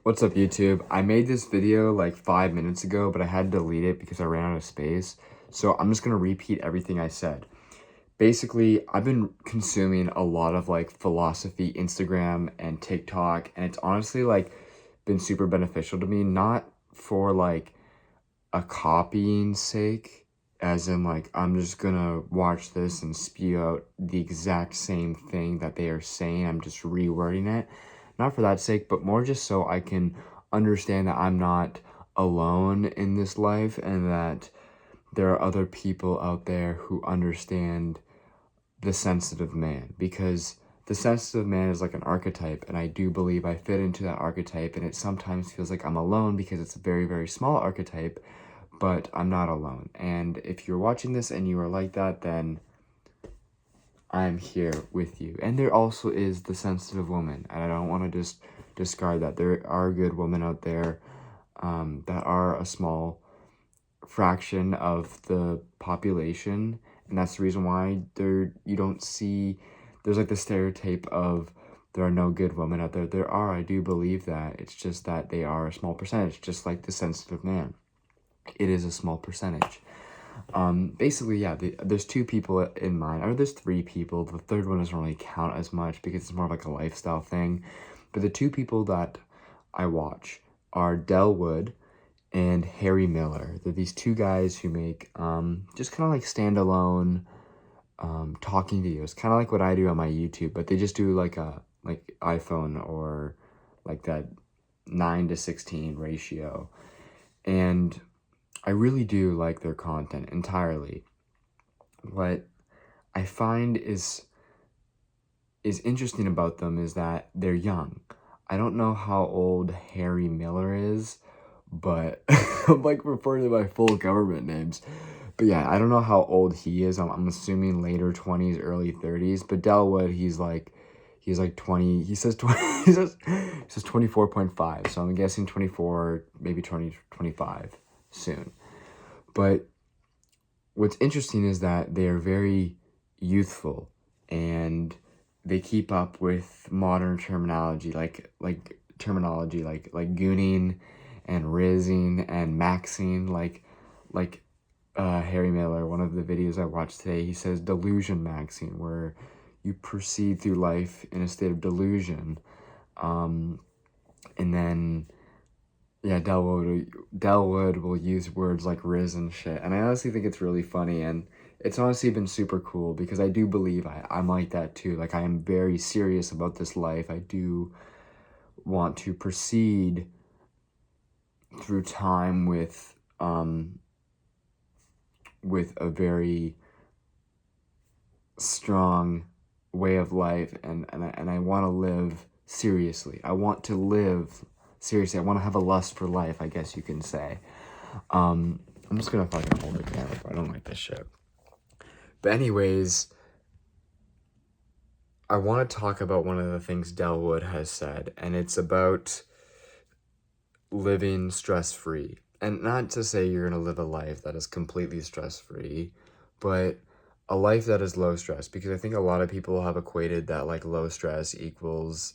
What's up, YouTube? I made this video like 5 minutes ago, but I had to delete it because I ran out of space. So I'm just gonna repeat everything I said. Basically, I've been consuming a lot of like philosophy, Instagram and TikTok, and it's honestly like been super beneficial to me, not for like a copying sake, as in like I'm just gonna watch this and spew out the exact same thing that they are saying. I'm just rewording it. Not for that sake, but more just so I can understand that I'm not alone in this life and that there are other people out there who understand the sensitive man, because the sensitive man is like an archetype, and I do believe I fit into that archetype, and it sometimes feels like I'm alone because it's a very, very small archetype, but I'm not alone. And if you're watching this and you are like that, then I'm here with you. And there also is the sensitive woman, and I don't want to just discard that. There are good women out there that are a small fraction of the population, and that's the reason why you don't see there's like the stereotype of there are no good women out there. There are, I do believe that. It's just that they are a small percentage, just like the sensitive man. It is a small percentage. Basically, yeah, there's two people in mind, or there's three people. The third one doesn't really count as much because it's more of like a lifestyle thing. But the two people that I watch are Del Wood and Harry Miller. They're these two guys who make just kind of like standalone talking videos, kind of like what I do on my YouTube, but they just do like a like iPhone or like that 9:16 ratio. And I really do like their content entirely. What I find is interesting about them is that they're young. I don't know how old Harry Miller is, but I'm like referring to my full government names. But yeah, I don't know how old he is. I'm assuming later 20s, early 30s. But Delwood, he's like 20. He says 20. He says 24.5. So I'm guessing 24, maybe 25 soon. But what's interesting is that they are very youthful, and they keep up with modern terminology, like terminology like gooning and rizzing and maxing, like Harry Miller, one of the videos I watched today, he says delusion maxing, where you proceed through life in a state of delusion. And then yeah, Delwood will use words like Riz and shit. And I honestly think it's really funny, and it's honestly been super cool because I do believe I'm like that too. Like, I am very serious about this life. I do want to proceed through time with a very strong way of life, and I want to live seriously. I want to live seriously. I want to have a lust for life, I guess you can say. I'm just gonna fucking hold the camera, bro. I don't like this shit. But anyways, I want to talk about one of the things Delwood has said, and it's about living stress-free. And not to say you're gonna live a life that is completely stress-free, but a life that is low stress, because I think a lot of people have equated that like low stress equals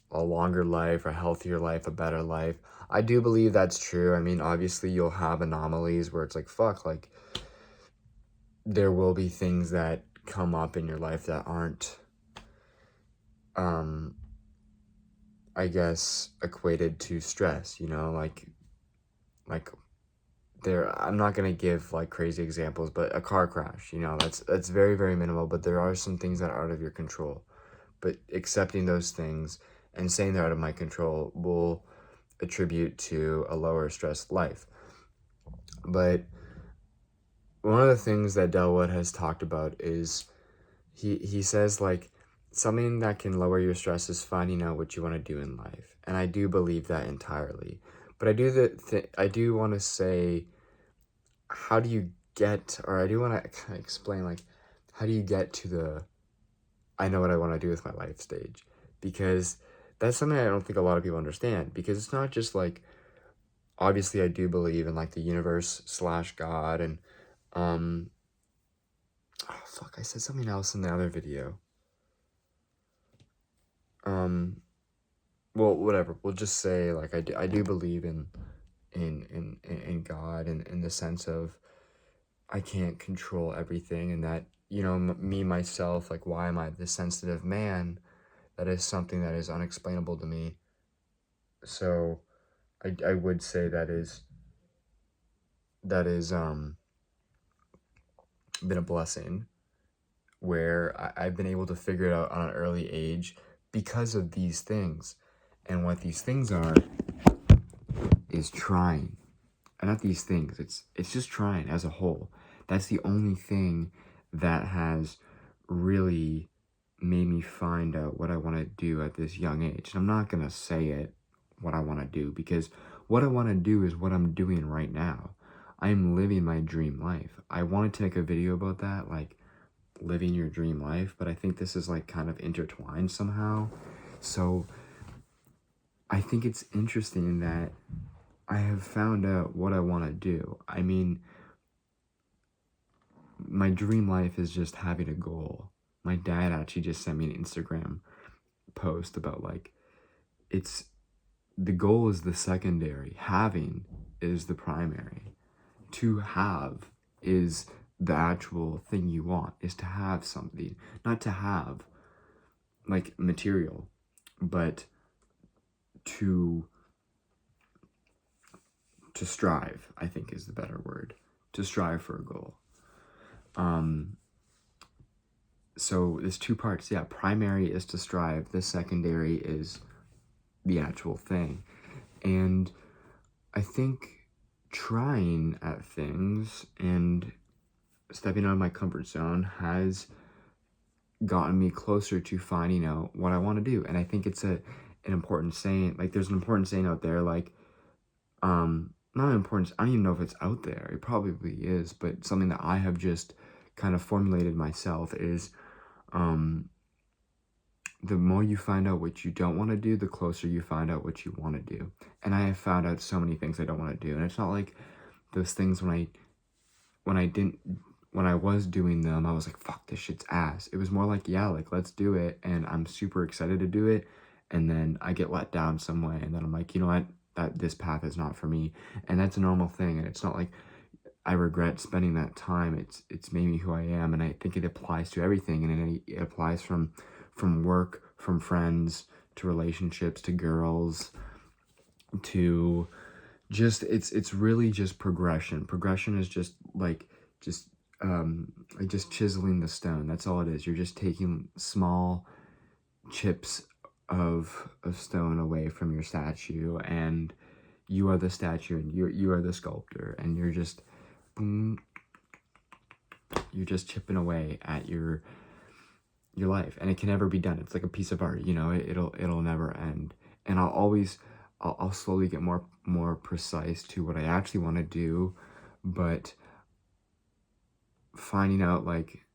a longer life, a healthier life, a better life. I do believe that's true. I mean, obviously you'll have anomalies where it's like, fuck, like there will be things that come up in your life that aren't, I guess, equated to stress, you know, like there, I'm not gonna give like crazy examples, but a car crash, you know, that's very, very minimal, but there are some things that are out of your control. But accepting those things and saying they're out of my control will attribute to a lower stress life. But one of the things that Delwood has talked about is he says like something that can lower your stress is finding out what you want to do in life, and I do believe that entirely. But I do want to say, how do you get, or I do want to kind of explain like how do you get to the I know what I want to do with my life stage, because that's something I don't think a lot of people understand, because it's not just like, obviously I do believe in like the universe slash God, and oh fuck, I said something else in the other video. well, whatever. We'll just say like I do believe in God, and in the sense of I can't control everything, and that, me myself, like, why am I this sensitive man? That is something that is unexplainable to me. So I would say that is been a blessing, where I've been able to figure it out on an early age because of these things. And what these things are is trying. And not these things, it's just trying as a whole. That's the only thing that has really made me find out what I want to do at this young age. And I'm not going to say it, what I want to do, because what I want to do is what I'm doing right now. I'm living my dream life. I wanted to make a video about that, like living your dream life, but I think this is like kind of intertwined somehow. So I think it's interesting that I have found out what I want to do. I mean, my dream life is just having a goal. My dad actually just sent me an Instagram post about like, it's the goal is the secondary, having is the primary. To have is the actual thing you want, is to have something, not to have like material, but to strive, I think, is the better word. To strive for a goal. So there's two parts. Yeah, primary is to strive. The secondary is the actual thing. And I think trying at things and stepping out of my comfort zone has gotten me closer to finding out what I want to do. And I think it's an important saying. Like, there's an important saying out there, like, not important, I don't even know if it's out there, it probably is, but something that I have just kind of formulated myself is, the more you find out what you don't want to do, the closer you find out what you want to do. And I have found out so many things I don't want to do, and it's not like those things when I was doing them, I was like, fuck, this shit's ass. It was more like, yeah, like, let's do it, and I'm super excited to do it, and then I get let down some way, and then I'm like, you know what, that this path is not for me. And that's a normal thing, and it's not like I regret spending that time. It's made me who I am, and I think it applies to everything, and it applies from work, from friends, to relationships, to girls, to just, it's really just progression. Progression is just just chiseling the stone. That's all it is. You're just taking small chips of stone away from your statue, and you are the statue, and you are the sculptor, and you're just boom, you're just chipping away at your life, and it can never be done. It's like a piece of art, it'll never end. And I'll slowly get more precise to what I actually want to do, but finding out, like,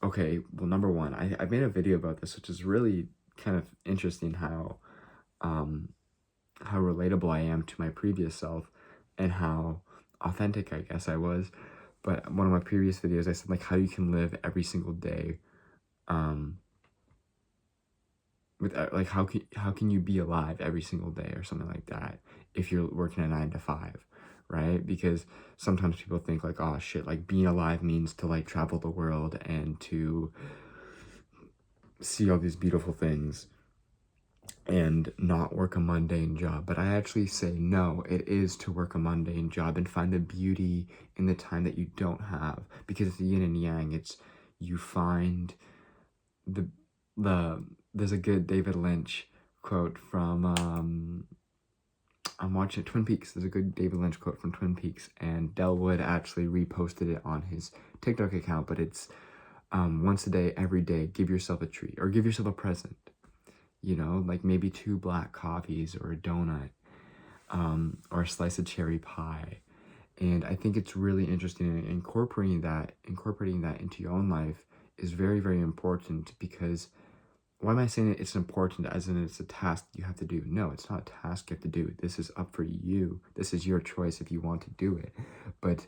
okay, well, number one, I made a video about this, which is really kind of interesting, how relatable I am to my previous self, and how authentic I guess I was. But one of my previous videos, I said, like, how you can live every single day, with like, how can you be alive every single day, or something like that, if you're working a 9 to 5, right? Because sometimes people think like, oh shit, like, being alive means to like travel the world and to see all these beautiful things and not work a mundane job. But I actually say no, it is to work a mundane job and find the beauty in the time that you don't have, because it's the yin and yang. It's, you find the there's a good David Lynch quote from I'm watching Twin Peaks. There's a good David Lynch quote from Twin Peaks, and Del Wood actually reposted it on his TikTok account, but it's, once a day, every day, give yourself a treat, or give yourself a present, like maybe 2 black coffees, or a donut, or a slice of cherry pie. And I think it's really interesting, and incorporating that into your own life is very, very important. Because why am I saying it's important as in it's a task you have to do? No, it's not a task you have to do. This is up for you. This is your choice if you want to do it. But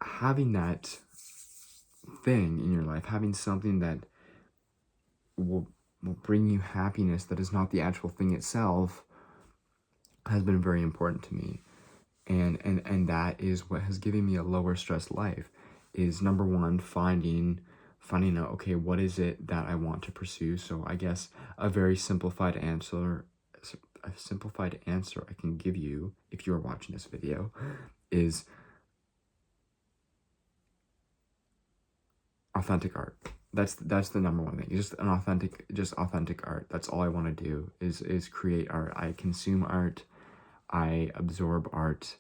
having that thing in your life, having something that will will bring you happiness that is not the actual thing itself has been very important to me. And that is what has given me a lower stress life, is number one, finding out, okay, what is it that I want to pursue? So I guess a very simplified answer I can give you, if you are watching this video, is authentic art. That's the number one thing. Just authentic art. That's all I want to do is create art. I consume art. I absorb art.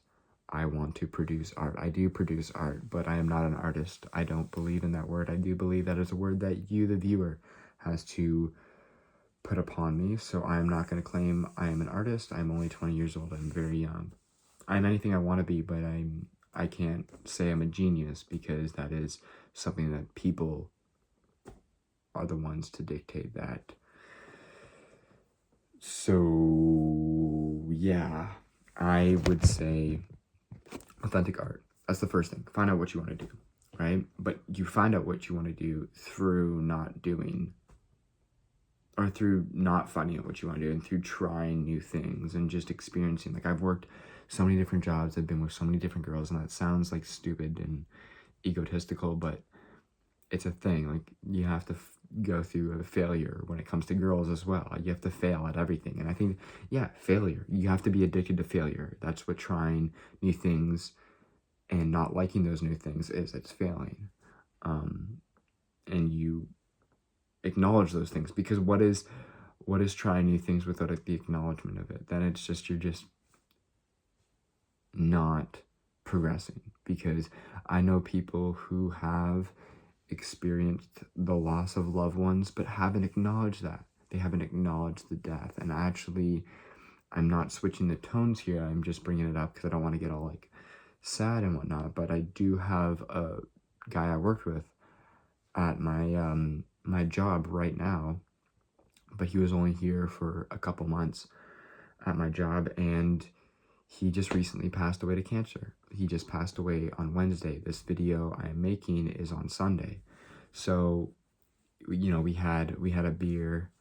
I want to produce art. I do produce art, but I am not an artist. I don't believe in that word. I do believe that is a word that you, the viewer, has to put upon me. So I am not going to claim I am an artist. I'm only 20 years old. I'm very young. I'm anything I want to be, but I can't say I'm a genius, because that is something that people are the ones to dictate that. So yeah, I would say authentic art. That's the first thing. Find out what you want to do, right? But you find out what you want to do through not doing, or through not finding out what you want to do, and through trying new things and just experiencing. Like, I've worked so many different jobs. I've been with so many different girls, and that sounds like stupid and egotistical, but it's a thing. Like, you have to go through a failure when it comes to girls as well. You have to fail at everything. And I think, yeah, failure. You have to be addicted to failure. That's what trying new things and not liking those new things is. It's failing. And you acknowledge those things, because what is trying new things without the acknowledgement of it? Then it's just, you're just not progressing. Because I know people who have experienced the loss of loved ones but haven't acknowledged that. They haven't acknowledged the death. And actually, I'm not switching the tones here. I'm just bringing it up because I don't want to get all like sad and whatnot. But I do have a guy I worked with at my my job right now, but he was only here for a couple months at my job, and he just recently passed away to cancer. He just passed away on Wednesday. This video I am making is on Sunday. So, you know, we had a beer.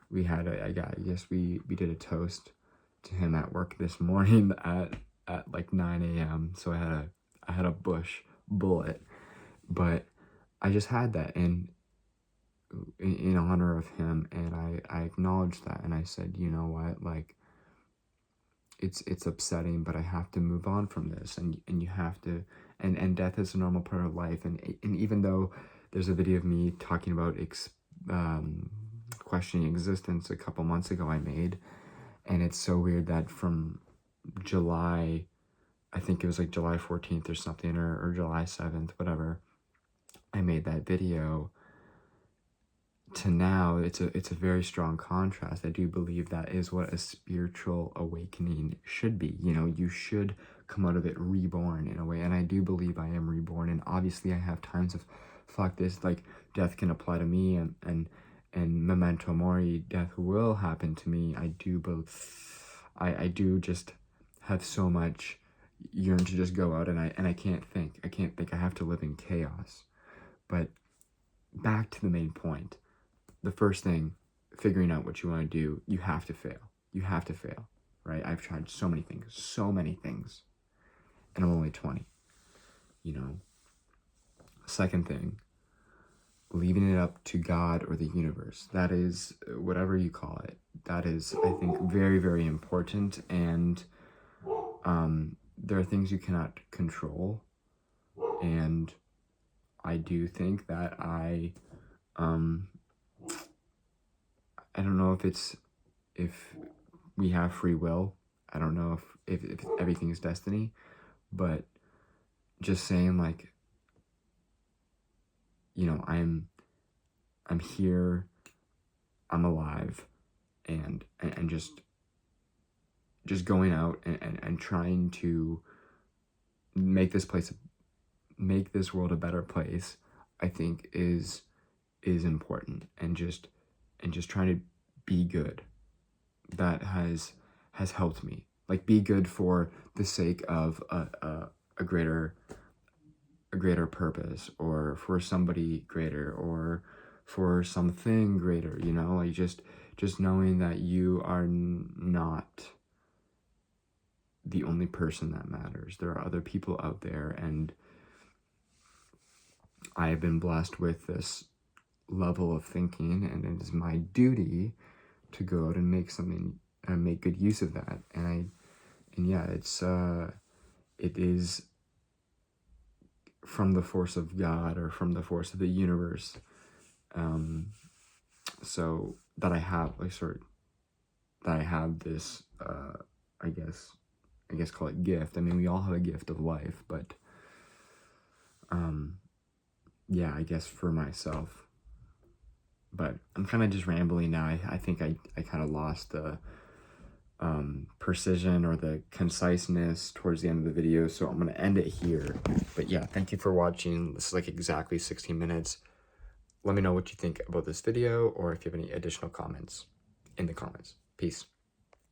We had I guess we did a toast to him at work this morning at like 9 a.m. So I had a bush bullet, but I just had that in honor of him, and I acknowledged that, and I said, you know what, like, it's upsetting, but I have to move on from this, and you have to, and death is a normal part of life, and even though there's a video of me talking about questioning existence a couple months ago I made, and it's so weird that from July, I think it was like July 14th or something, or July 7th, whatever, I made that video, to now, it's a very strong contrast. I do believe that is what a spiritual awakening should be. You know, you should come out of it reborn in a way, and I do believe I am reborn. And obviously, I have times of, fuck this, like, death can apply to me, and memento mori, death will happen to me. I do just have so much yearn to just go out, and I can't think. I have to live in chaos. But back to the main point. The first thing, figuring out what you want to do, you have to fail. You have to fail, right? I've tried so many things, and I'm only 20, you know? Second thing, leaving it up to God or the universe. That is, whatever you call it, that is, I think, very, very important. And there are things you cannot control, and I do think that I don't know if we have free will. I don't know if everything is destiny, but just saying, like, you know, I'm here, I'm alive, and just going out and trying to make this world a better place, I think is important, and just trying to be good. That has helped me, like, be good for the sake of a greater purpose, or for somebody greater, or for something greater, you know, like just knowing that you are not the only person that matters. There are other people out there, and I have been blessed with this level of thinking, and it is my duty to go out and make something and make good use of that. And yeah, it is from the force of God or from the force of the universe. So that I have this, I guess call it gift. I mean, we all have a gift of life, but, yeah, I guess for myself, but I'm kind of just rambling now. I think I kind of lost the, precision or the conciseness towards the end of the video, so I'm going to end it here. But yeah, thank you for watching. This is like exactly 16 minutes. Let me know what you think about this video, or if you have any additional comments in the comments. Peace.